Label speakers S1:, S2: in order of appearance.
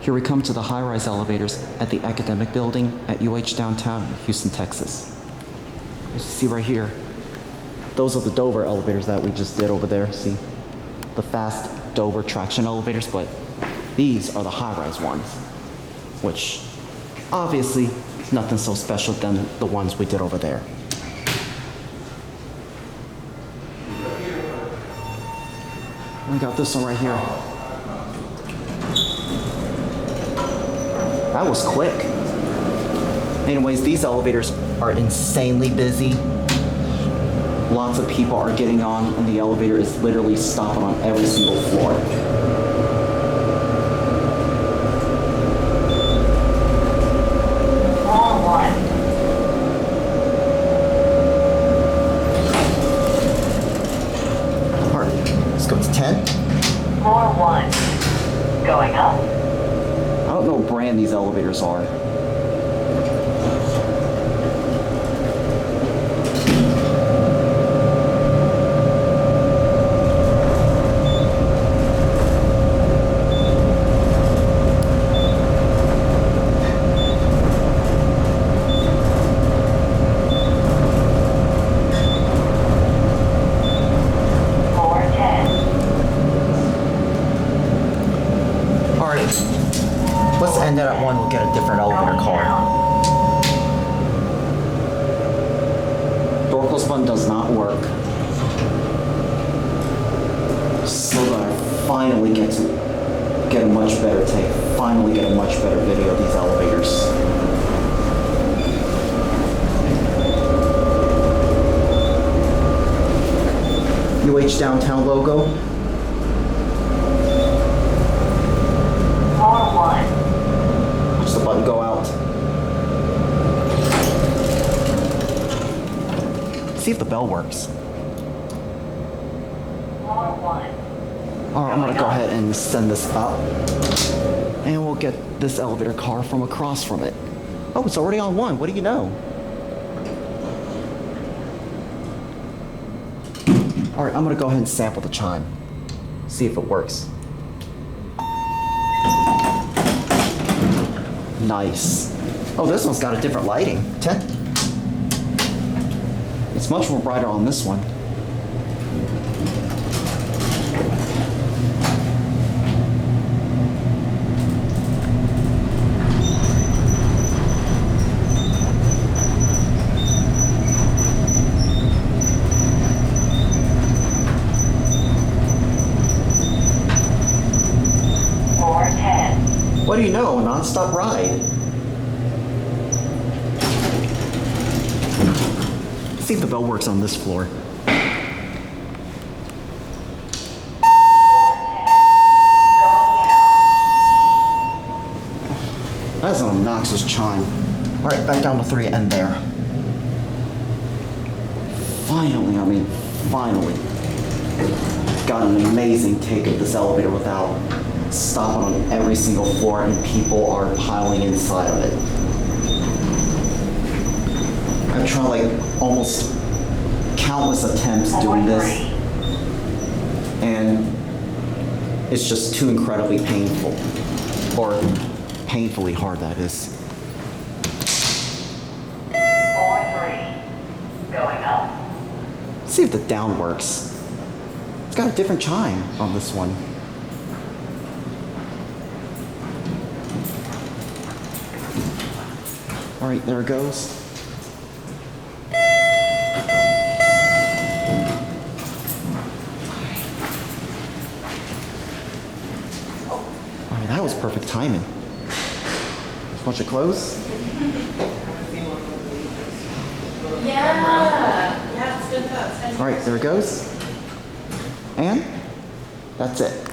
S1: Here we come to the high-rise elevators at the academic building at UH downtown in Houston, Texas. As you see right here, those are the Dover elevators that we just did over there. See, the fast Dover traction elevators, but these are the high-rise ones, which obviously is nothing so special than the ones we did over there. We got this one right here. That was quick. Anyways, these elevators are insanely busy. Lots of people are getting on, and the elevator is literally stopping on every single floor. Alright, let's go to 10.
S2: Floor 1. Going up.
S1: I don't know what brand these elevators are. Let's end it at 1, we'll get a different elevator car. Door close button does not work. So that I finally get a much better take, finally get a much better video of these elevators. UH downtown logo. Watch the button go out. See if the bell works. Alright, I'm gonna go ahead and send this up. And we'll get this elevator car from across from it. Oh, it's already on 1. What do you know? Alright, I'm gonna go ahead and sample the chime. See if it works. Nice. Oh, this one's got a different lighting. 10. It's much more brighter on this one. What do you know? A non-stop ride. Let's see if the bell works on this floor. That's an obnoxious chime. All right, back down to 3 and there. Finally, finally, got an amazing take of this elevator without stopping on every single floor and people are piling inside of it. I've tried like almost countless attempts doing this, and it's just too incredibly painful, or painfully hard, that is.
S2: 4-3, going up.
S1: See if the down works. It's got a different chime on this one. All right, there it goes. All right, that was perfect timing. Want you close?
S3: Yeah, it's good.
S1: All right, there it goes. And that's it.